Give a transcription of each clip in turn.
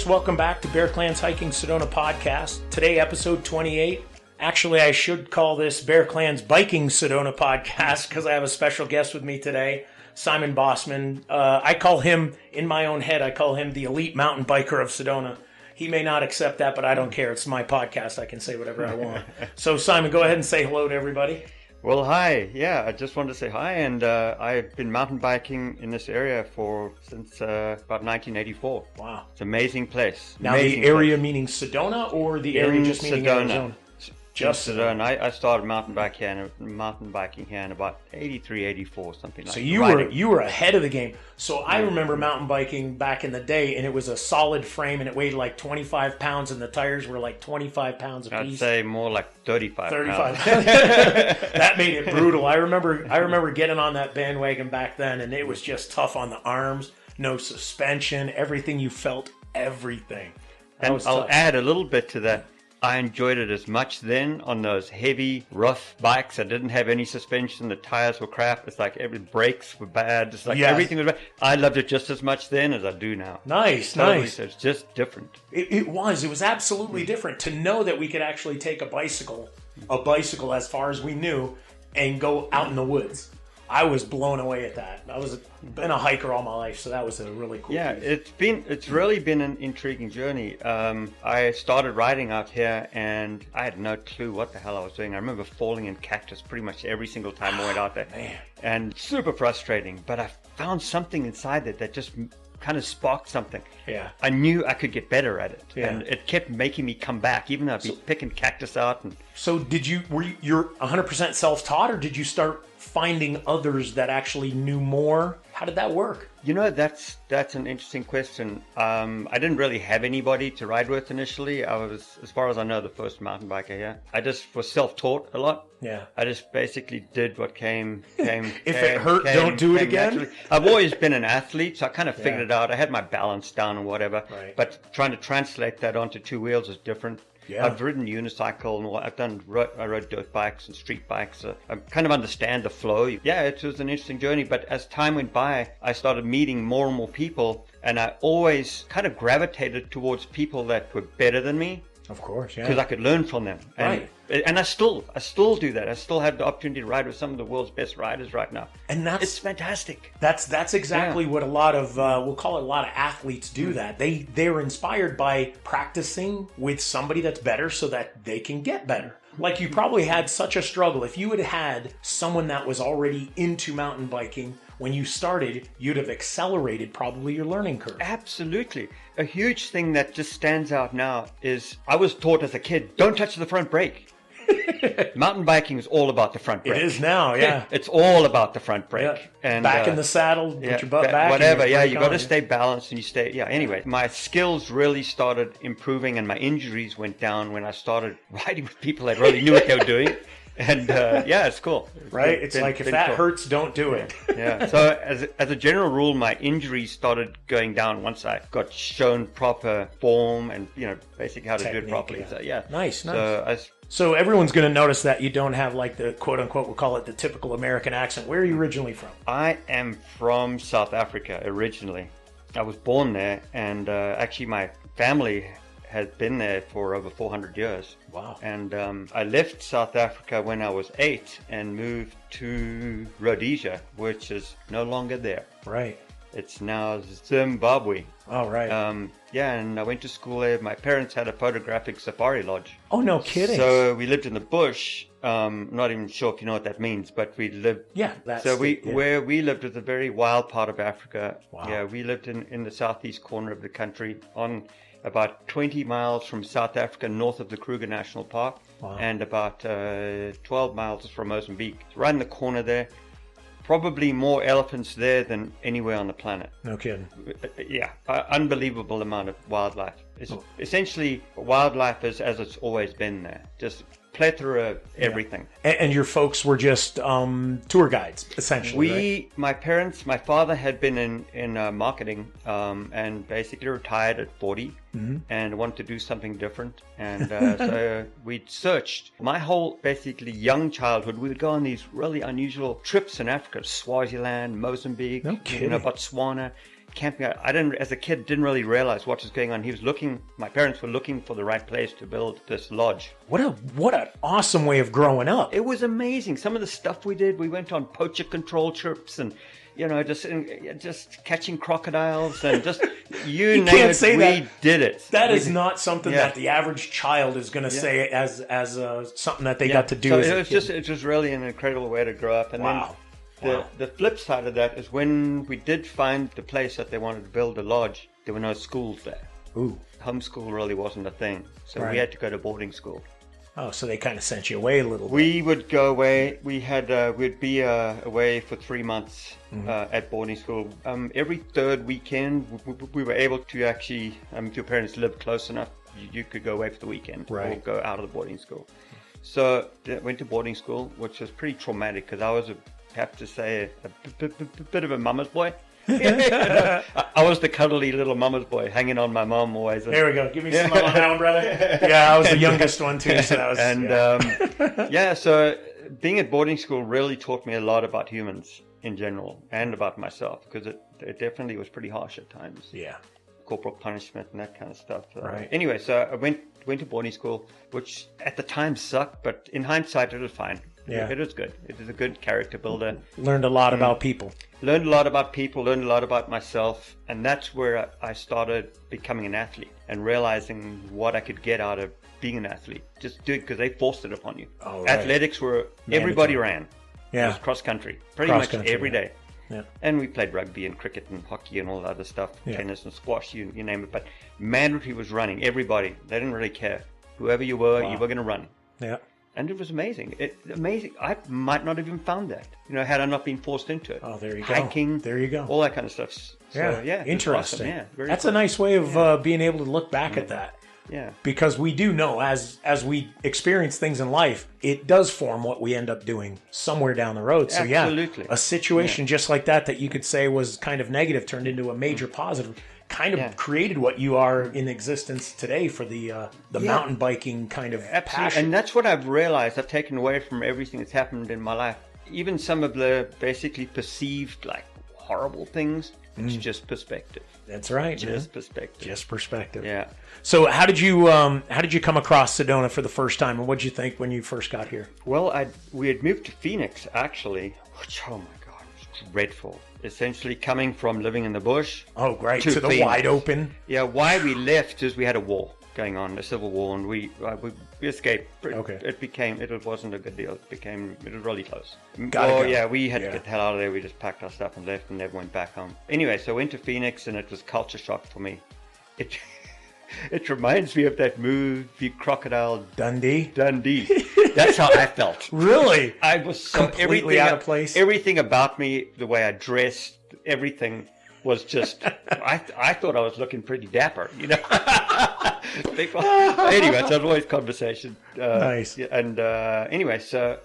welcome back to Bear Clan's Hiking Sedona podcast. Today, episode 28. Actually, I should call this Bear Clan's Biking Sedona podcast because I have a special guest with me today, Simon Bosman. I call him, in my own head, I call him the elite mountain biker of Sedona. He may not accept that, but I don't care. It's my podcast. I can say whatever I want. So, Simon, go ahead and say hello to everybody. Well, hi. Yeah, I just wanted to say hi, and I've been mountain biking in this area since about 1984. Wow. It's an amazing place. Now, the area meaning Sedona or the area just meaning Sedona. Arizona? Just Sedona. I started mountain biking here in about 83, 84, something like that. So you were ahead of the game. So I remember mountain biking back in the day, and it was a solid frame, and it weighed like 25 pounds, and the tires were like 25 pounds a piece. I'd say more like 35 pounds. That made it brutal. I remember getting on that bandwagon back then, and it was just tough on the arms, no suspension, everything you felt, everything. And I'll add a little bit to that. I enjoyed it as much then on those heavy, rough bikes that didn't have any suspension. The tires were crap. It's like every brakes were bad. It's like everything was bad. I loved it just as much then as I do now. Nice. So it's just different. It was absolutely different to know that we could actually take a bicycle as far as we knew, and go out in the woods. I was blown away at that. Been a hiker all my life, so that was a really cool piece. It's really been an intriguing journey. I started riding out here, and I had no clue what the hell I was doing. I remember falling in cactus pretty much every single time I went out there. Man. And super frustrating, but I found something inside that just kind of sparked something. Yeah. I knew I could get better at it. Yeah. And it kept making me come back, even though I'd be picking cactus out. So you're 100% self-taught, or did you start finding others that actually knew more? How did that work? You know, that's an interesting question. I didn't really have anybody to ride with initially. I was, as far as I know, the first mountain biker here. I just was self-taught a lot. Yeah. I just basically did what came. If it hurt, don't do it again. Naturally. I've always been an athlete, so I kind of figured it out. I had my balance down and whatever. Right. But trying to translate that onto two wheels is different. Yeah. I've ridden unicycle and I rode dirt bikes and street bikes. So I kind of understand the flow. Yeah, it was an interesting journey. But as time went by, I started meeting more and more people, and I always kind of gravitated towards people that were better than me. Of course, yeah. Because I could learn from them. And I still do that. I still have the opportunity to ride with some of the world's best riders right now. And it's fantastic. That's exactly what a lot of we'll call it a lot of athletes do. That they're inspired by practicing with somebody that's better so that they can get better. Like, you probably had such a struggle. If you had someone that was already into mountain biking when you started, you'd have accelerated probably your learning curve. Absolutely. A huge thing that just stands out now is I was taught as a kid, don't touch the front brake. Mountain biking is all about the front brake. It is now, yeah. It's all about the front brake. Yeah. And back in the saddle, put your butt back. Whatever, you got to stay balanced and you stay. Yeah, anyway, my skills really started improving and my injuries went down when I started riding with people that really knew what they were doing. And it's cool. Right? It's like, if that hurts, don't do it. Yeah. So as a general rule, my injuries started going down once I got shown proper form and, basically how to do it properly. Yeah. So, yeah. Nice. So everyone's going to notice that you don't have like the quote unquote, we'll call it the typical American accent. Where are you originally from? I am from South Africa originally. I was born there, and actually my family has been there for over 400 years. Wow. And I left South Africa when I was 8 and moved to Rhodesia, which is no longer there. Right. It's now Zimbabwe. Oh, right. And I went to school there. My parents had a photographic safari lodge. Oh, no kidding. So we lived in the bush. Not even sure if you know what that means, but we lived. Yeah, where we lived was a very wild part of Africa. Wow. Yeah, we lived in the southeast corner of the country, on about 20 miles from South Africa, north of the Kruger National Park, and about 12 miles from Mozambique. Right in the corner there. Probably more elephants there than anywhere on the planet. No kidding. Yeah, unbelievable amount of wildlife. Essentially, wildlife is as it's always been there. Just plethora of everything. And your folks were just tour guides, essentially. My father had been in marketing and basically retired at 40 and wanted to do something different. And so we searched. My whole basically young childhood, we would go on these really unusual trips in Africa, Swaziland, Mozambique, No kidding. Botswana. camping. I didn't, as a kid, didn't really realize what was going on. My parents were looking for the right place to build this lodge. What an awesome way of growing up. It was amazing. Some of the stuff we did, we went on poacher control trips and, just catching crocodiles and just, you name it, we did it. That is not something that the average child is going to say as something that they got to do. So it was really an incredible way to grow up. And then the flip side of that is when we did find the place that they wanted to build a lodge, there were no schools there. Ooh. Homeschool really wasn't a thing. So we had to go to boarding school. Oh, so they kind of sent you away a little bit. We would go away. We'd be away for 3 months at boarding school. Every third weekend, we were able to actually, if your parents lived close enough, you could go away for the weekend or go out of the boarding school. So I went to boarding school, which was pretty traumatic because I was, have to say, a bit of a mama's boy. I was the cuddly little mama's boy hanging on my mom always. There we go. Give me some love on that one, brother. Yeah, I was the youngest one too. So that was, so being at boarding school really taught me a lot about humans in general and about myself because it definitely was pretty harsh at times. Yeah. Corporal punishment and that kind of stuff. Right. Anyway, so I went to boarding school, which at the time sucked, but in hindsight it was fine. Yeah. It was good. It was a good character builder. Learned a lot about people. Learned a lot about people, learned a lot about myself. And that's where I started becoming an athlete and realizing what I could get out of being an athlete. Just do it because they forced it upon you. Oh, right. Athletics were, everybody ran. Yeah. It was cross country, pretty much every day. Yeah. And we played rugby and cricket and hockey and all that other stuff, tennis and squash, you name it. But mandatory was running, everybody. They didn't really care. Whoever you were going to run. Yeah. And it was amazing. Amazing. I might not have even found that, had I not been forced into it. Oh, there you go. Hiking. There you go. All that kind of stuff. So, interesting. Awesome. Yeah, that's cool. A nice way of being able to look back at that. Yeah. Because we do know as we experience things in life, it does form what we end up doing somewhere down the road. So absolutely. A situation just like that you could say was kind of negative turned into a major positive. Kind of created what you are in existence today for the mountain biking kind of passion. And that's what I've realized. I've taken away from everything that's happened in my life. Even some of the basically perceived like horrible things. It's just perspective. That's right. Just perspective. Just perspective. Yeah. So how did you come across Sedona for the first time, and what did you think when you first got here? Well, we had moved to Phoenix actually, which oh my god, it was dreadful. Essentially coming from living in the bush. Oh, great. To the wide open. Yeah, why we left is we had a war going on, a civil war, and we escaped. Okay. It wasn't a good deal. It was really close. We had to get the hell out of there. We just packed our stuff and left and never went back home. Anyway, so I went to Phoenix and it was culture shock for me. It reminds me of that movie Crocodile Dundee. That's how I felt. Really? I was so completely out of place. Everything about me, the way I dressed, everything was just. I thought I was looking pretty dapper, Anyway, so it was always conversation. Nice. And anyway, so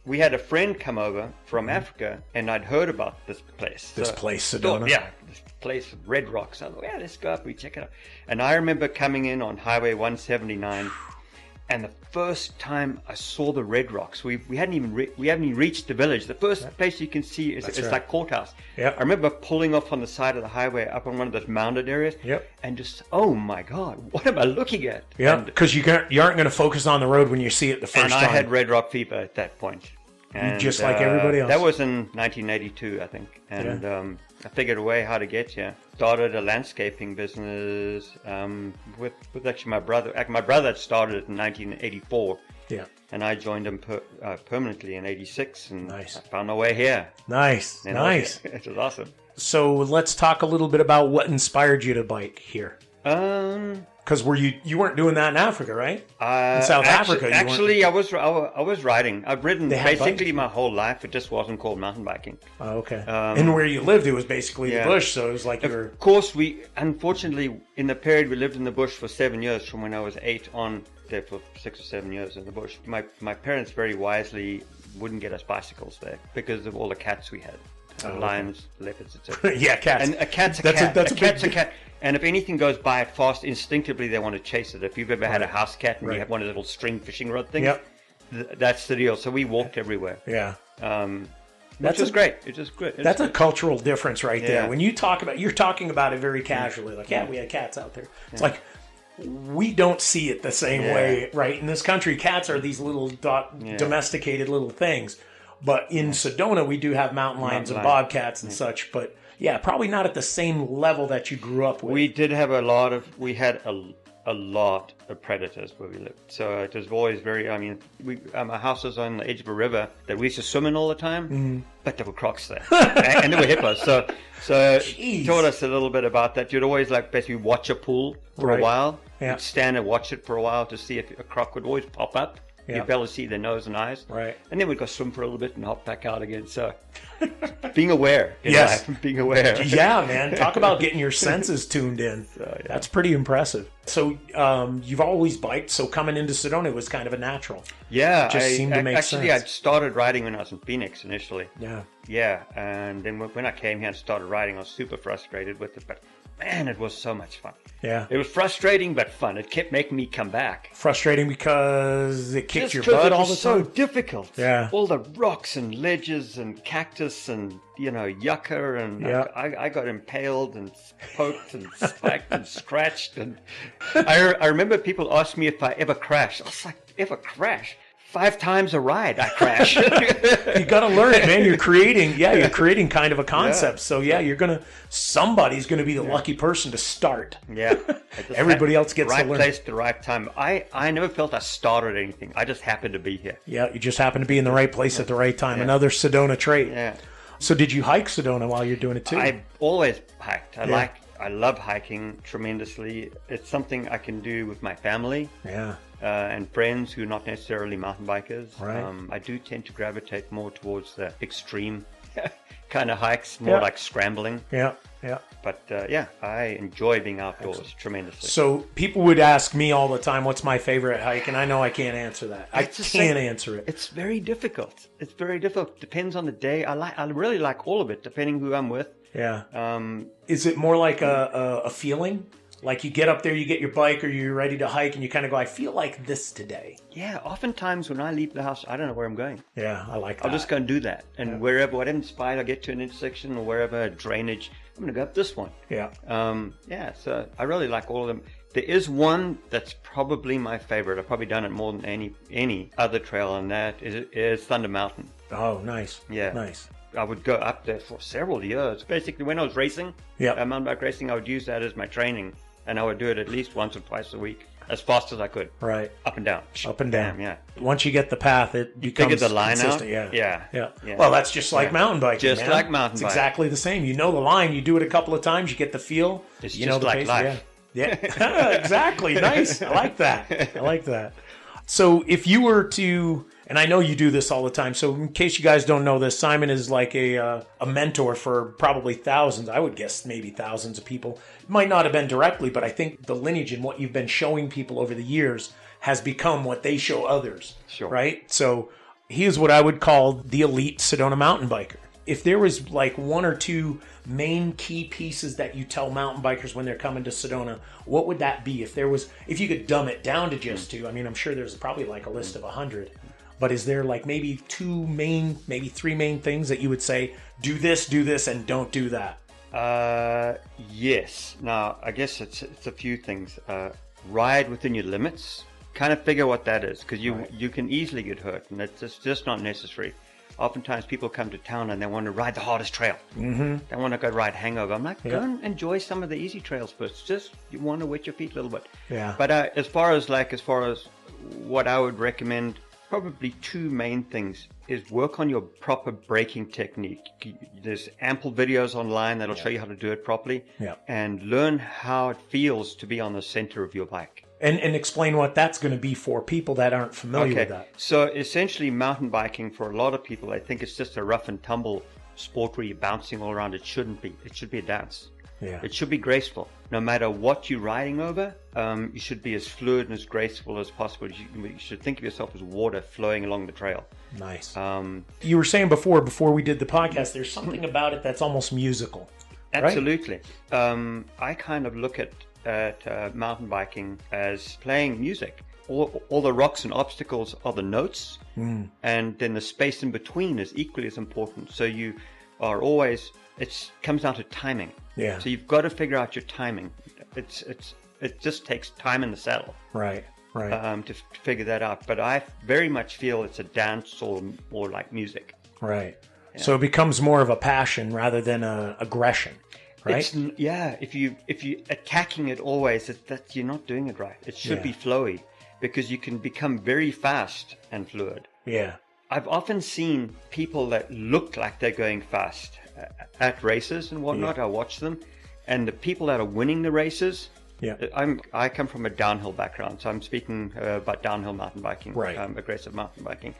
we had a friend come over from Africa, and I'd heard about this place. This place, Sedona. This place, Red Rocks. I thought, let's go up, we check it out. And I remember coming in on Highway 179, and the first time I saw the Red Rocks, we hadn't even reached the village. The first place you can see is like courthouse. Yep. I remember pulling off on the side of the highway up on one of those mounded areas, and just, oh my God, what am I looking at? Yeah, because you aren't going to focus on the road when you see it the first time. And I had Red Rock fever at that point. And, just like everybody else. That was in 1982, I think. And I figured a way how to get here. Started a landscaping business with actually my brother. My brother had started it in 1984. Yeah. And I joined him permanently in 86. And nice. I found my way here. Nice. Nice. It was awesome. So let's talk a little bit about what inspired you to bike here. Because you weren't doing that in Africa, right? In South Africa, I was riding. I've ridden basically my whole life. It just wasn't called mountain biking. Oh, okay. And where you lived, it was basically the bush, so it was like Of course, unfortunately, in the period we lived in the bush for 7 years, from when I was 8 on there for 6 or 7 years in the bush. My parents very wisely wouldn't get us bicycles there because of all the cats we had. Lions, leopards, etc. Yeah, cats. And a cat's a cat. A cat's a cat. And if anything goes by it fast, instinctively they want to chase it. If you've ever had a house cat and you have one of the little string fishing rod things, that's the deal. So we walked everywhere. Yeah. Which is great. It's just great. That's a cultural difference right there. When you talk about, you're talking about it very casually. Like, we had cats out there. It's like, we don't see it the same way, right? In this country, cats are these little domesticated little things. But in Sedona, we do have mountain lions and bobcats and such. But probably not at the same level that you grew up with. We did have we had a lot of predators where we lived. So it was always very, my house was on the edge of a river that we used to swim in all the time, but there were crocs there. and there were hippos. So it taught us a little bit about that. You'd always basically watch a pool for a while. You'd stand and watch it for a while to see if a croc would always pop up. You'd be able to see their nose and eyes. Right. And then we'd go swim for a little bit and hop back out again. So being aware in life, being aware. Yeah, man. Talk about getting your senses tuned in. That's pretty impressive. So you've always biked, so coming into Sedona was kind of a natural. Yeah. It just seemed to make sense. Actually, I started riding when I was in Phoenix initially. Yeah. Yeah. And then when I came here and started riding, I was super frustrated with it. But man, it was so much fun. Yeah. It was frustrating but fun. It kept making me come back. Frustrating because it kicked your butt all the time? So difficult. Yeah. All the rocks and ledges and cactus and, yucca. And I got impaled and poked and spiked and scratched. And I remember people asked me if I ever crashed. I was like, ever crash? 5 times a ride I crash. You got to learn it, man. You're creating kind of a concept. So somebody's going to be the lucky person to start. Yeah. Everybody else gets to learn. Right place at the right time. I never felt I started anything. I just happened to be here. Yeah, you just happen to be in the right place at the right time. Yeah. Another Sedona trait. Yeah. So did you hike Sedona while you're doing it too? I always hiked. I love hiking tremendously. It's something I can do with my family. Yeah. And friends who are not necessarily mountain bikers. Right. I do tend to gravitate more towards the extreme kind of hikes, more like scrambling. Yeah, yeah. But I enjoy being outdoors tremendously. So people would ask me all the time, what's my favorite hike? And I know I can't answer that. I can't answer it. It's very difficult. Depends on the day. I really like all of it, depending who I'm with. Yeah. Is it more like a feeling? Like you get up there, you get your bike, or you're ready to hike, and you kind of go, I feel like this today. Yeah, oftentimes when I leave the house, I don't know where I'm going. Yeah, I like that. I'll just go and do that. And whatever inspired I get to an intersection or wherever, drainage, I'm going to go up this one. Yeah. So I really like all of them. There is one that's probably my favorite. I've probably done it more than any other trail, and that is Thunder Mountain. Oh, nice. Yeah. Nice. I would go up there for several years. Basically, when I was racing, mountain bike racing, I would use that as my training. And I would do it at least once or twice a week, as fast as I could. Right. Up and down. Up and down. Yeah. Once you get the path, it becomes figure the line consistent. out. Yeah. Well, that's just like mountain biking, Just man. like mountain biking. It's exactly the same. You know the line. You do it a couple of times. You get the feel. It's you just know the like pace. life. Yeah. Exactly. Nice. I like that. So if you were to... And I know you do this all the time. So in case you guys don't know this, Simon is like a mentor for probably thousands. I would guess maybe thousands of people. It might not have been directly, but I think the lineage and what you've been showing people over the years has become what they show others. Sure. Right? So he is what I would call the elite Sedona mountain biker. If there was like one or two main key pieces that you tell mountain bikers when they're coming to Sedona, what would that be? If you could dumb it down to just two, I mean, I'm sure there's probably like a list of 100. But is there like maybe 3 main things that you would say, do this, and don't do that? Yes. Now, I guess it's a few things. Ride within your limits. Kind of figure what that is, because you can easily get hurt, and it's just not necessary. Oftentimes people come to town and they want to ride the hardest trail. Mm-hmm. They want to go ride Hangover. I'm like, go and enjoy some of the easy trails first. Just you want to wet your feet a little bit. Yeah. But as far as what I would recommend, probably 2 main things is work on your proper braking technique. There's ample videos online that'll show you how to do it properly. Yeah. And learn how it feels to be on the center of your bike. And explain what that's going to be for people that aren't familiar with that. So essentially mountain biking, for a lot of people, I think it's just a rough and tumble sport where you're bouncing all around. It shouldn't be. It should be a dance. Yeah. It should be graceful. No matter what you're riding over, you should be as fluid and as graceful as possible. You should think of yourself as water flowing along the trail. Nice. You were saying before we did the podcast, there's something about it that's almost musical. Absolutely. Right? I kind of look at mountain biking as playing music. all the rocks and obstacles are the notes, and then the space in between is equally as important. So you are always, it comes down to timing. Yeah. So you've got to figure out your timing. It just takes time in the saddle. Right. To figure that out. But I very much feel it's a dance or like music. Right. Yeah. So it becomes more of a passion rather than a aggression. Right? If you attacking it always, that you're not doing it right. It should be flowy, because you can become very fast and fluid. Yeah. I've often seen people that look like they're going fast at races and whatnot. I watch them, and the people that are winning the races. Yeah. I come from a downhill background, so I'm speaking about downhill mountain biking, right. Aggressive mountain biking.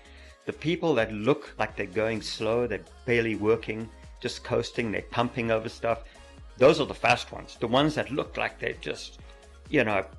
The people that look like they're going slow, they're barely working, just coasting, they're pumping over stuff. Those are the fast ones. The ones that look like they're just,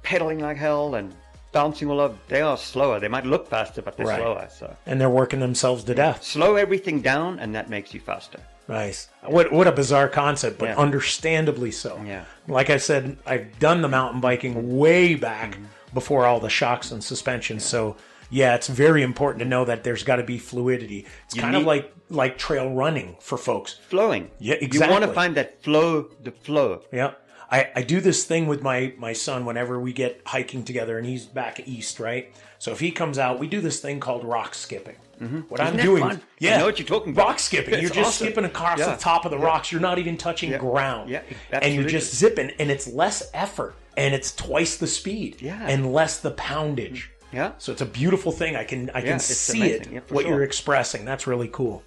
pedaling like hell and bouncing all over, they are slower. They might look faster, but they're slower. So. And they're working themselves to death. Slow everything down, and that makes you faster. Nice. What a bizarre concept, but understandably so. Yeah. Like I said, I've done the mountain biking way back before all the shocks and suspensions. So, it's very important to know that there's got to be fluidity. It's kind of like trail running for folks. Flowing. Yeah, exactly. You want to find that flow. Yeah. I do this thing with my son whenever we get hiking together, and he's back east, right? So if he comes out, we do this thing called rock skipping. What Isn't I'm doing, fun? I know what you're talking about. Rock skipping. You're just skipping across the top of the rocks. You're not even touching ground. Yeah, and you're just zipping, and it's less effort, and it's twice the speed, and less the poundage. Yeah. So it's a beautiful thing. I can see amazing. it, what you're expressing. That's really cool.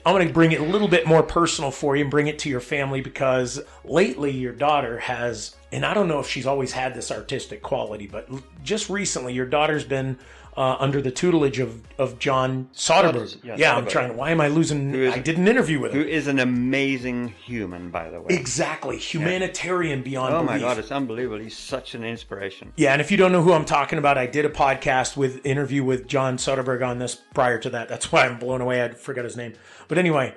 I'm going to bring it a little bit more personal for you and bring it to your family, because lately your daughter has, and I don't know if she's always had this artistic quality, but just recently your daughter's been under the tutelage of John Soderbergh. I'm trying. Why am I losing? I did an interview with him. Who is an amazing human, by the way. Exactly. Humanitarian beyond belief. Oh my God, it's unbelievable. He's such an inspiration. Yeah, and if you don't know who I'm talking about, I did a podcast interview with John Soderbergh on this prior to that. That's why I'm blown away. I forgot his name. But anyway,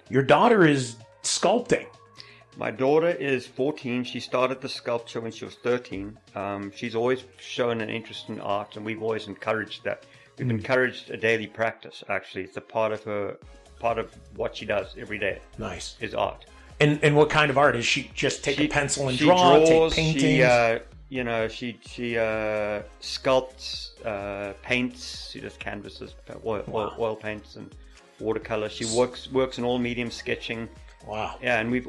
your daughter is sculpting. My daughter is 14. She started the sculpture when she was 13. She's always shown an interest in art, and we've always encouraged that. We've encouraged a daily practice, actually. It's a part of what she does every day. Nice. Is art. And what kind of art? Is she just take a pencil and she draw, draws, take paintings? She sculpts, paints. She does canvases, oil paints and watercolor. She works in all medium sketching. Wow. Yeah, and we've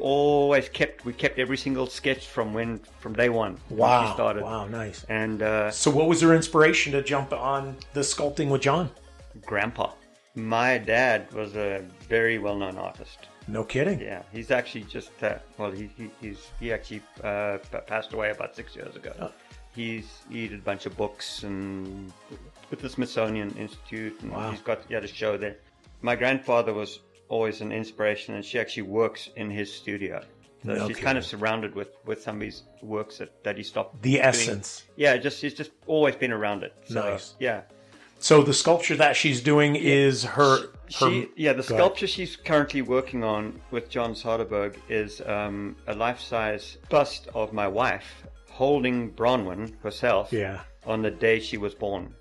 kept every single sketch from day one. Wow. When she started. Wow, nice. And so what was her inspiration to jump on the sculpting with John? Grandpa. My dad was a very well-known artist. No kidding. Yeah, he's actually just he actually passed away about 6 years ago. Oh. He did a bunch of books and with the Smithsonian Institute, and he had a show there. My grandfather was always an inspiration, and she actually works in his studio. So she's kind of surrounded with some of his works that he stopped the doing. essence. Yeah, she's just always been around it. So, nice. Yeah. So the sculpture that she's doing is the sculpture she's currently working on with John Soderbergh is a life-size bust of my wife holding Bronwyn herself on the day she was born.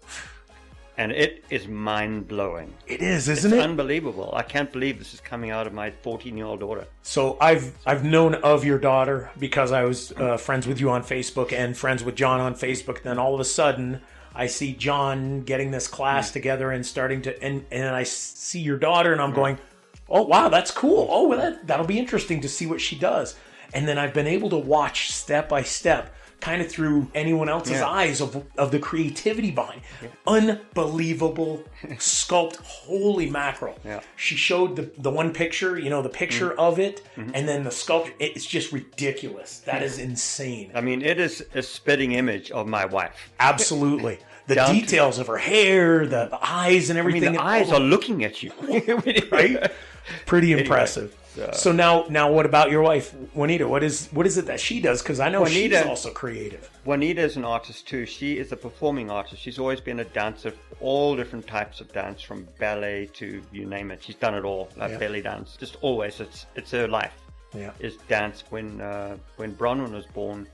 And it is mind-blowing. It is, isn't it? It's unbelievable. I can't believe this is coming out of my 14-year-old daughter. So I've known of your daughter because I was friends with you on Facebook and friends with John on Facebook. Then all of a sudden, I see John getting this class together and starting to... And I see your daughter and I'm going, oh, wow, that's cool. Oh, well, that'll be interesting to see what she does. And then I've been able to watch step by step, kind of through anyone else's eyes of the creativity behind. Unbelievable sculpt. Holy mackerel. Yeah. She showed the one picture, the picture of it, and then the sculpture. It's just ridiculous. That is insane. I mean, it is a spitting image of my wife. Absolutely. The details of her hair, the eyes and everything. I mean, the eyes are looking at you. Right? Pretty impressive. So now what about your wife, Juanita? What is it that she does? Because I know she's also creative. Juanita is an artist too. She is a performing artist. She's always been a dancer, all different types of dance, from ballet to you name it. She's done it all, belly dance. Just always, it's her life. Yeah, is dance. When Bronwyn was born,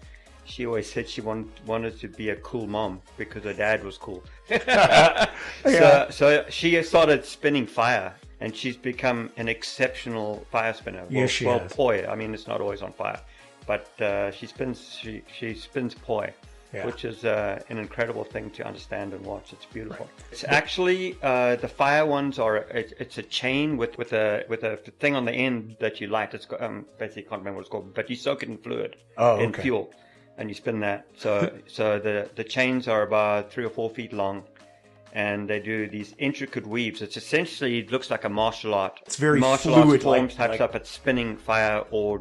She always said she wanted to be a cool mom because her dad was cool. Yeah. So she started spinning fire, and she's become an exceptional fire spinner. Yes, she has. poi. I mean, it's not always on fire, but she spins poi. Yeah. Which is an incredible thing to understand and watch. It's beautiful. Right. It's actually the fire ones are. It's a chain with a thing on the end that you light. It's basically can't remember what it's called, but you soak it in fluid, in fuel, and you spin that. So the chains are about 3 or 4 feet long, and they do these intricate weaves. It's essentially, it looks like a martial art. It's very martial fluid, arts form types up at spinning fire or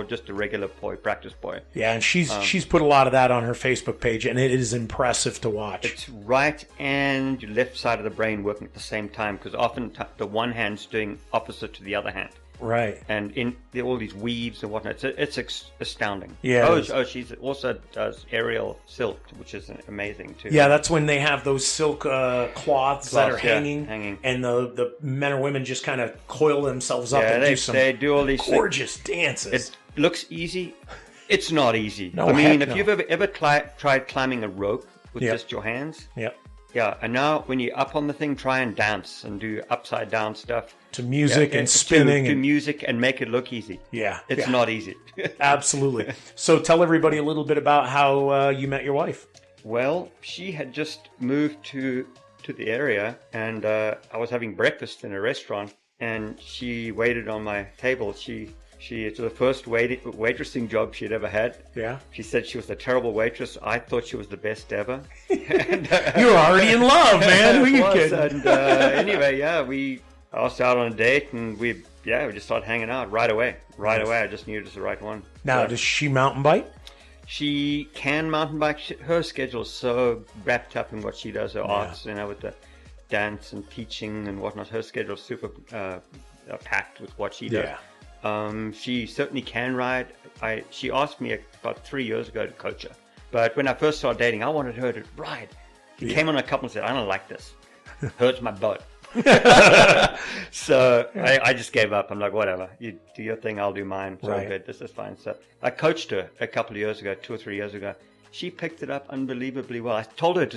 just a regular poi, practice poi. Yeah, and she's put a lot of that on her Facebook page, and it is impressive to watch. It's right and your left side of the brain working at the same time, because often the one hand's doing opposite to the other hand. Right. And in all these weaves and whatnot, it's astounding. Yeah. Oh, she also does aerial silk, which is amazing too. Yeah, that's when they have those silk cloths that are hanging, and the men or women just kind of coil themselves up and they do all these gorgeous dances. It looks easy. It's not easy. No, I mean, if you've ever tried climbing a rope with just your hands. Yep. Yeah, and now when you're up on the thing, try and dance and do upside down stuff. To music and spinning. To music and make it look easy. Yeah. It's not easy. Absolutely. So tell everybody a little bit about how you met your wife. Well, she had just moved to the area, and I was having breakfast in a restaurant, and she waited on my table. It's the first waitressing job she'd ever had. Yeah. She said she was a terrible waitress. I thought she was the best ever. And, you were already in love, man. Who are you kidding? And anyway, we asked out on a date, and we just started hanging out right away. Right away, I just knew it was the right one. Now, does she mountain bike? She can mountain bike. Her schedule is so wrapped up in what she does, her arts, with the dance and teaching and whatnot. Her schedule is super packed with what she does. Yeah. She certainly can ride. She asked me about 3 years ago to coach her. But when I first started dating, I wanted her to ride. She came on a couple and said, I don't like this. Hurts my butt. So I just gave up. I'm like, whatever. You do your thing, I'll do mine. So good. This is fine. So I coached her a couple of years ago, 2 or 3 years ago. She picked it up unbelievably well. I told her,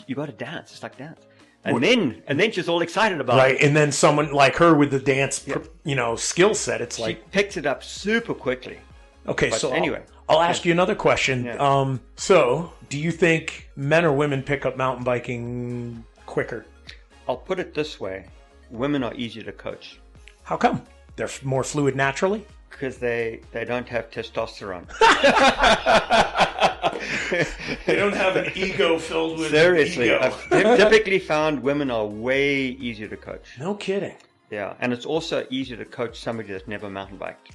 you got to dance. It's like dance. And then she's all excited about it. Right, and then someone like her with the dance, skill set, it's like... She picks it up super quickly. Okay, but so anyway. I'll ask you another question. Yeah. So, do you think men or women pick up mountain biking quicker? I'll put it this way. Women are easier to coach. How come? They're more fluid naturally? Because they don't have testosterone. They don't have an ego filled with Seriously, ego. I've typically found women are way easier to coach. No kidding. Yeah, and it's also easier to coach somebody that's never mountain biked.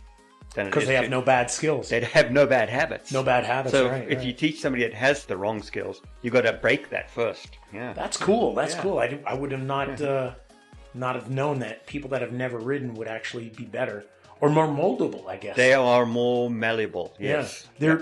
Because they have no bad skills. They have no bad habits. No bad habits, so right. if you teach somebody that has the wrong skills, you've got to break that first. Yeah. That's cool. That's cool. I would have not have known that people that have never ridden would actually be better. Or more moldable, I guess. They are more malleable. Yes. Their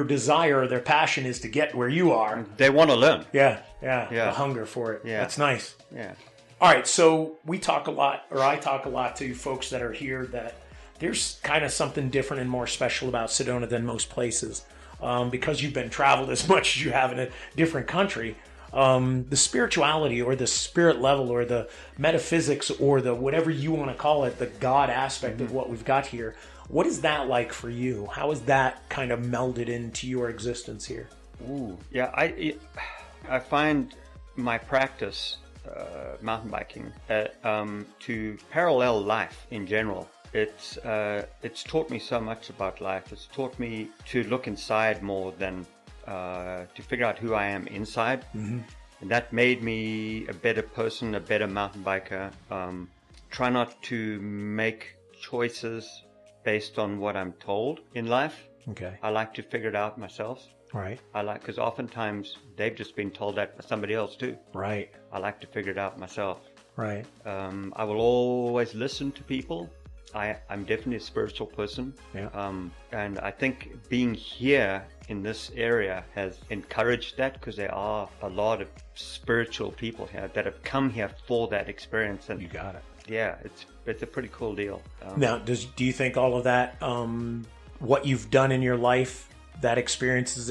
desire, their passion is to get where you are. They want to learn. Yeah. The hunger for it. Yeah. That's nice. Yeah. All right. So I talk a lot to folks that are here that there's kind of something different and more special about Sedona than most places. Because you've been traveled as much as you have in a different country. The spirituality or the spirit level or the metaphysics or the whatever you want to call it, the God aspect of what we've got here. What is that like for you? How is that kind of melded into your existence here? Ooh, yeah, I find my practice, mountain biking, to parallel life in general. It's taught me so much about life. It's taught me to look inside more than to figure out who I am inside. Mm-hmm. And that made me a better person, a better mountain biker. Try not to make choices based on what I'm told in life. Okay. I like to figure it out myself. Right. Because oftentimes they've just been told that by somebody else too. Right. I like to figure it out myself. Right. I will always listen to people. I'm definitely a spiritual person. Yeah. And I think being here in this area has encouraged that, because there are a lot of spiritual people here that have come here for that experience. And you got it. Yeah, it's a pretty cool deal. Now, do you think all of that, what you've done in your life, that experiences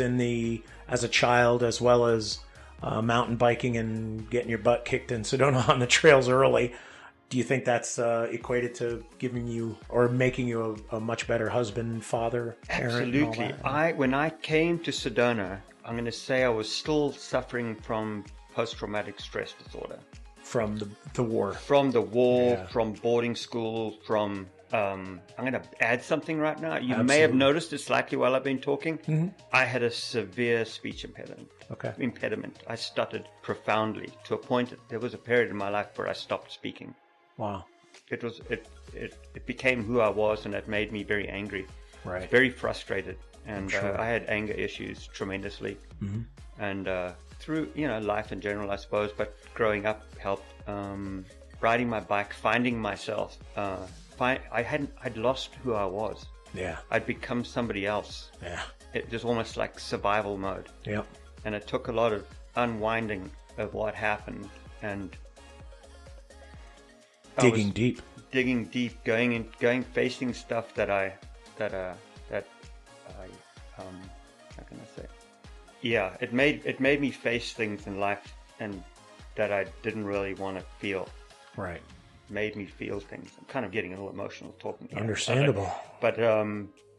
as a child, as well as mountain biking and getting your butt kicked in Sedona on the trails early, do you think that's equated to giving you or making you a much better husband, father, parent? Absolutely. And all that? When I came to Sedona, I'm going to say I was still suffering from post-traumatic stress disorder. From the war. From the war, Yeah. from boarding school, from... I'm going to add something right now. You may have Absolutely. noticed it slightly while I've been talking. Mm-hmm. I had a severe speech impediment. Okay. I stuttered profoundly to a point. There was a period in my life where I stopped speaking. Wow. It became who I was, and it made me very angry. Right. Very frustrated, and Sure. I had anger issues tremendously. Mm-hmm. And through life in general, I suppose, but growing up helped. Riding my bike, finding myself. I'd lost who I was. Yeah. I'd become somebody else. Yeah. It was almost like survival mode. Yep. And it took a lot of unwinding of what happened and Digging deep. digging deep, facing stuff that how can I say? Yeah, it made me face things in life and that I didn't really want to feel. Right. Made me feel things. I'm kind of getting a little emotional talking here. Understandable. But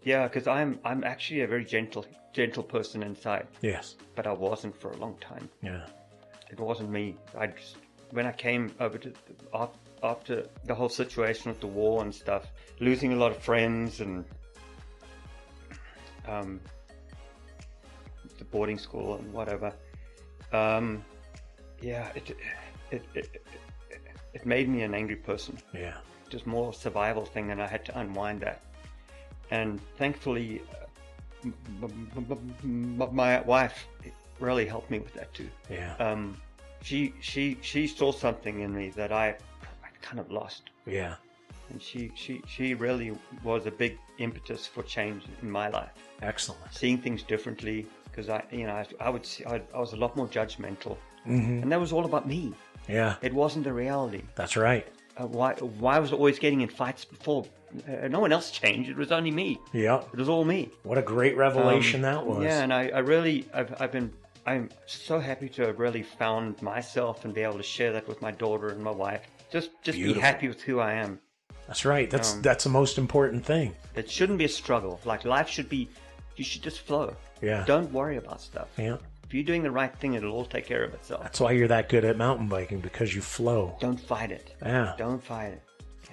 yeah, because I'm actually a very gentle person inside. Yes. But I wasn't for a long time. Yeah. It wasn't me. When I came over to after the whole situation with the war and stuff, losing a lot of friends and the boarding school and whatever. Yeah, it made me an angry person. Yeah. Just more survival thing, and I had to unwind that. And thankfully, my wife really helped me with that too. Yeah. She saw something in me that I kind of lost. Yeah. And she really was a big impetus for change in my life. Excellent. Seeing things differently, because I was a lot more judgmental, Mm-hmm. and that was all about me. Yeah. It wasn't the reality. That's right. Why was I always getting in fights before? No one else changed. It was only me. Yeah. It was all me. What a great revelation that was. Yeah, and I'm so happy to have really found myself and be able to share that with my daughter and my wife. Just be Beautiful. happy with who I am. That's right. That's the most important thing. It shouldn't be a struggle. Like life should be, you should just flow. Yeah. Don't worry about stuff. Yeah. If you're doing the right thing, it'll all take care of itself. That's why you're that good at mountain biking, because you flow. Don't fight it. Yeah. Don't fight it.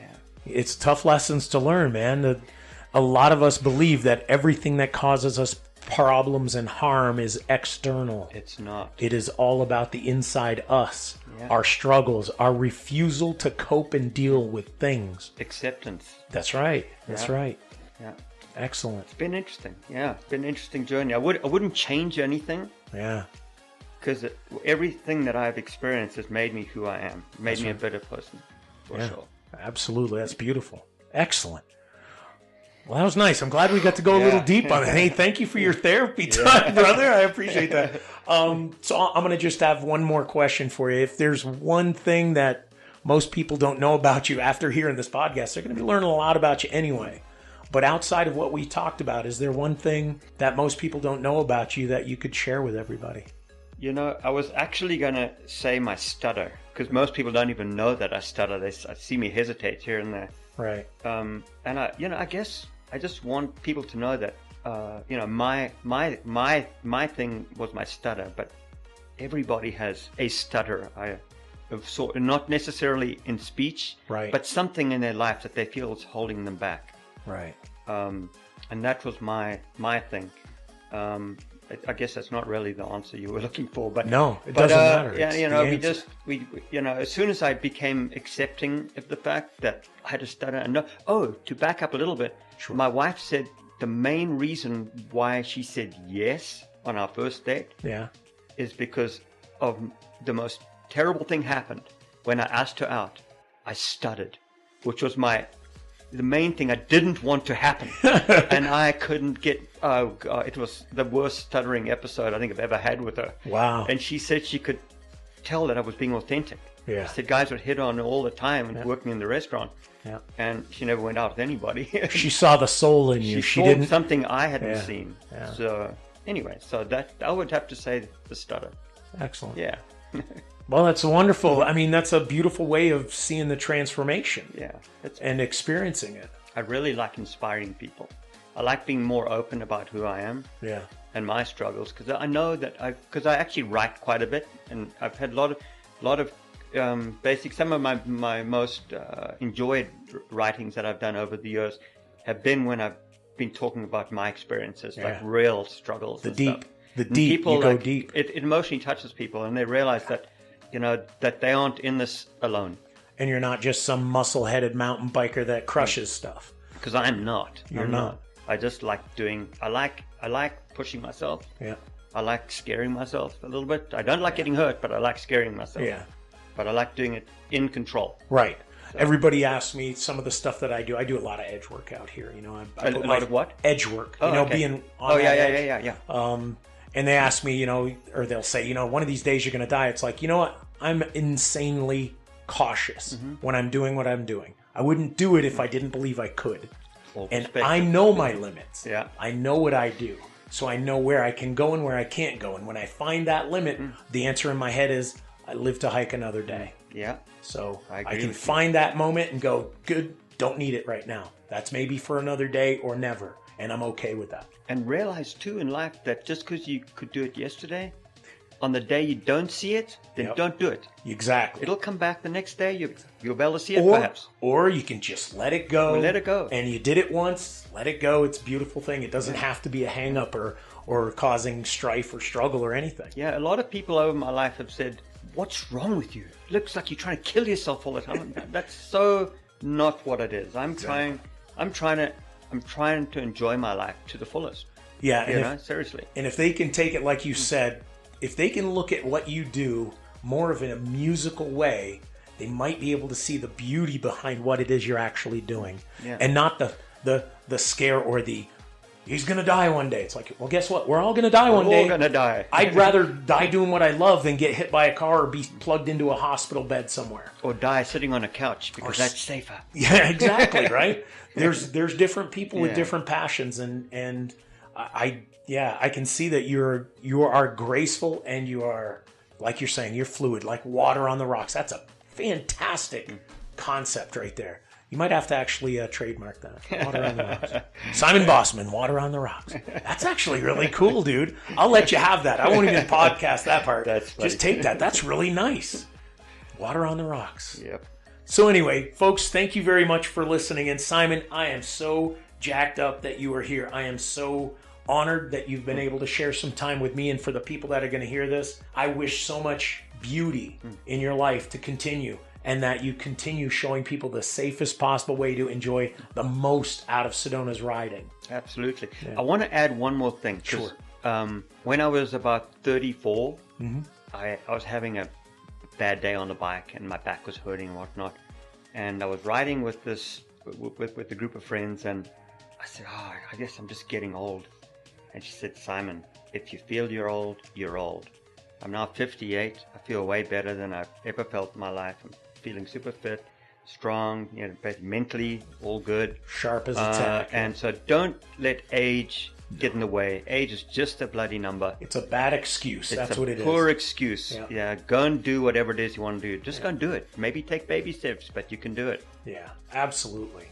Yeah. It's tough lessons to learn, man. A lot of us believe that everything that causes us problems and harm is external. It's not. It is all about the inside us, Yeah. our struggles, our refusal to cope and deal with things. Acceptance. That's right. That's Yeah. right. Yeah. Excellent. It's been interesting. Yeah. It's been an interesting journey. I wouldn't change anything. Yeah. Because everything that I've experienced has made me who I am. Made me a better person, for Yeah. sure. Absolutely. That's beautiful. Excellent. Well, that was nice. I'm glad we got to go a little deep on it. Hey, thank you for your therapy time, brother. I appreciate that. So I'm going to just have one more question for you. If there's one thing that most people don't know about you after hearing this podcast, they're going to be learning a lot about you anyway. But outside of what we talked about, is there one thing that most people don't know about you that you could share with everybody? You know, I was actually going to say my stutter, because most people don't even know that I stutter. They see me hesitate here and there. Right. And I guess I just want people to know that, my thing was my stutter, but everybody has a stutter. Not necessarily in speech, Right. but something in their life that they feel is holding them back. Right. And that was my thing. I guess that's not really the answer you were looking for, but No, it doesn't matter. Yeah, It's you the know, answer. as soon as I became accepting of the fact that I had a stutter, and to back up a little bit, Sure. my wife said the main reason why she said yes on our first date Yeah. is because of the most terrible thing happened when I asked her out. I stuttered, which was the main thing I didn't want to happen. And I couldn't get, it was the worst stuttering episode I think I've ever had with her. Wow. And she said she could tell that I was being authentic. Yeah. She said guys would hit on her all the time and Yeah. working in the restaurant. Yeah. And she never went out with anybody. She saw the soul in you. She saw didn't. something I hadn't Yeah. seen. Yeah. So anyway, so that I would have to say the Stutter. Excellent. Yeah. Well, that's wonderful. I mean, that's a beautiful way of seeing the transformation Yeah. and experiencing it. I really like inspiring people. I like being more open about who I am Yeah. and my struggles, because I know that because I actually write quite a bit, and I've had a lot of some of my most enjoyed writings that I've done over the years have been when I've been talking about my experiences, like real struggles. The and deep, stuff. the And deep. people, You go like, deep, It emotionally touches people, and they realize that that they aren't in this alone. and you're not just some muscle-headed mountain biker that crushes stuff. Because I'm not. You're I'm not. I just like doing. I like pushing myself. Yeah. I like scaring myself a little bit. I don't like getting hurt, but I like scaring myself. Yeah. But I like doing it in control. Right. Everybody asks me some of the stuff that I do. I do a lot of edge work out here. I A put lot of what? Edge work. Oh, okay. Being on Oh, that yeah, edge. yeah. And they ask me, or they'll say, one of these days you're going to die. It's like, you know what? I'm insanely cautious when I'm doing what I'm doing. I wouldn't do it if I didn't believe I could. And I know my limits. Yeah. I know what I do. So I know where I can go and where I can't go. And when I find that limit, the answer in my head is, I live to hike another day. Yeah. So I I agree can with you. find that moment and go, good, don't need it right now. That's maybe for another day or never. And I'm okay with that. And realize too in life that just because you could do it yesterday, on the day you don't see it, then Yep. don't do it. Exactly. It'll come back the next day. You'll be able to see it perhaps. Or you can just let it go. Or let it go. And you did it once, let it go. It's a beautiful thing. It doesn't have to be a hang up or causing strife or struggle or anything. Yeah, a lot of people over my life have said, "What's wrong with you? It looks like you're trying to kill yourself all the time." That's so not what it is. I'm trying to enjoy my life to the fullest. Yeah. Seriously. And if they can take it like you said, if they can look at what you do more of in a musical way, they might be able to see the beauty behind what it is you're actually doing. Yeah. And not the scare or the, he's going to die one day. It's like, well, guess what? We're all going to die one day. We're all going to die. I'd rather die doing what I love than get hit by a car or be plugged into a hospital bed somewhere. Or die sitting on a couch because that's safer. Yeah, exactly, right? There's different people with Yeah. different passions, and I can see that you are graceful and you are, like you're saying, you're fluid, like water on the rocks. That's a fantastic concept right there. You might have to actually trademark that. Water on the rocks. Simon Bosman, water on the rocks. That's actually really cool, dude. I'll let you have that. I won't even podcast that part. That's funny. Just take that. That's really nice. Water on the rocks. Yep. So anyway, folks, thank you very much for listening. And Simon, I am so jacked up that you are here. I am so honored that you've been able to share some time with me. And for the people that are going to hear this, I wish so much beauty in your life to continue, and that you continue showing people the safest possible way to enjoy the most out of Sedona's riding. Absolutely. I want to add one more thing. 'Cause, Sure. when I was about 34, I was having a bad day on the bike and my back was hurting and whatnot. And I was riding with a group of friends, and I said, I guess I'm just getting old. And she said, "Simon, if you feel you're old, you're old. I'm now 58. I feel way better than I've ever felt in my life. I'm feeling super fit, strong, mentally all good. Sharp as a tack. And so don't let age get in the way. Age is just a bloody number. It's a bad excuse. That's what it is. Poor excuse. Yeah. Yeah, go and do whatever it is you want to do. Just go and do it. Maybe take baby steps, but you can do it. Yeah, absolutely.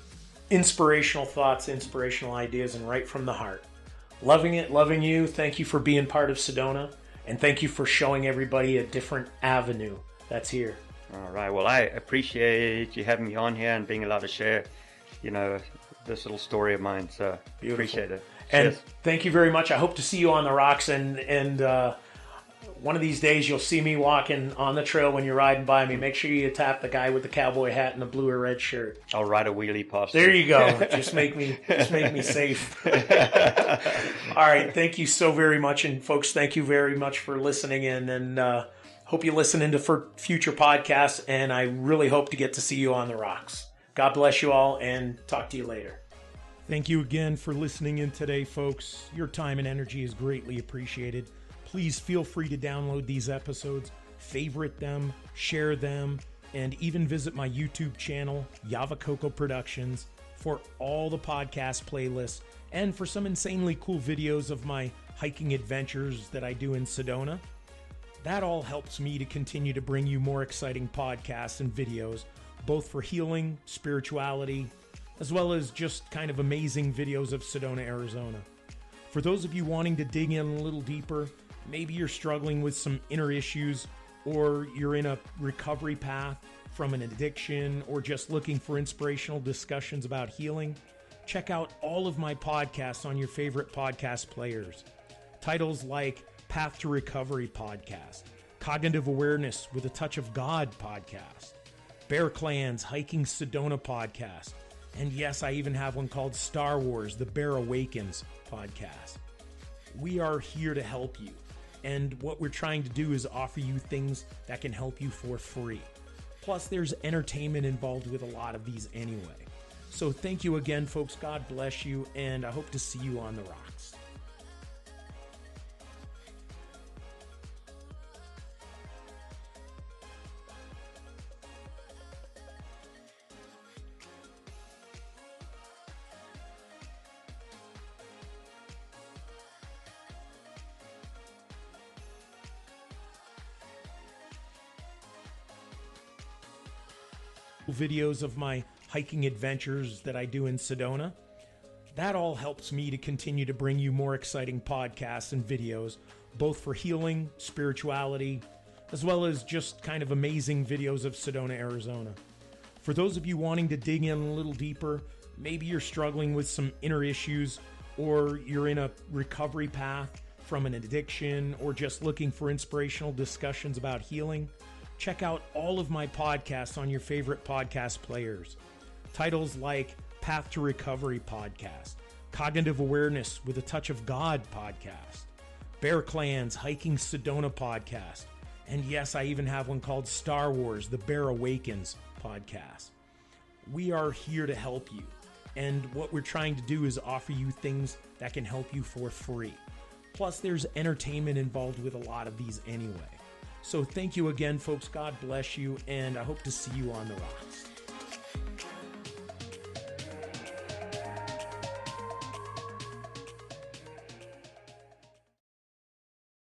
Inspirational thoughts, inspirational ideas, and right from the heart. Loving it, loving you. Thank you for being part of Sedona, and thank you for showing everybody a different avenue that's here. All right. Well, I appreciate you having me on here and being allowed to share, this little story of mine. So Beautiful. Appreciate it. And Cheers. thank you very much. I hope to see you on the rocks, and one of these days you'll see me walking on the trail when you're riding by me. Make sure you tap the guy with the cowboy hat and the blue or red shirt. I'll ride a wheelie past There you go. Just make me safe. All right. Thank you so very much. And folks, thank you very much for listening in, and hope you listen into for future podcasts. And I really hope to get to see you on the rocks. God bless you all, and talk to you later. Thank you again for listening in today, folks. Your time and energy is greatly appreciated. Please feel free to download these episodes, favorite them, share them, and even visit my YouTube channel, Yava-Coco Productions, for all the podcast playlists and for some insanely cool videos of my hiking adventures that I do in Sedona. That all helps me to continue to bring you more exciting podcasts and videos, both for healing, spirituality, as well as just kind of amazing videos of Sedona, Arizona. For those of you wanting to dig in a little deeper, maybe you're struggling with some inner issues, or you're in a recovery path from an addiction, or just looking for inspirational discussions about healing, check out all of my podcasts on your favorite podcast players. Titles like Path to Recovery Podcast, Cognitive Awareness with a Touch of God Podcast, Bear Clan's Hiking Sedona Podcast, and yes, I even have one called Star Wars, The Bear Awakens Podcast. We are here to help you, and what we're trying to do is offer you things that can help you for free. Plus, there's entertainment involved with a lot of these anyway. So thank you again, folks. God bless you, and I hope to see you on the rocks. Videos of my hiking adventures that I do in Sedona. That all helps me to continue to bring you more exciting podcasts and videos, both for healing, spirituality, as well as just kind of amazing videos of Sedona, Arizona. For those of you wanting to dig in a little deeper, maybe you're struggling with some inner issues, or you're in a recovery path from an addiction, or just looking for inspirational discussions about healing, check out all of my podcasts on your favorite podcast players. Titles like Path to Recovery Podcast, Cognitive Awareness with a Touch of God Podcast, Bear Clan's Hiking Sedona Podcast, and yes, I even have one called Star Wars, The Bear Awakens Podcast. We are here to help you, and what we're trying to do is offer you things that can help you for free. Plus, there's entertainment involved with a lot of these anyway. So thank you again, folks. God bless you, and I hope to see you on the rocks.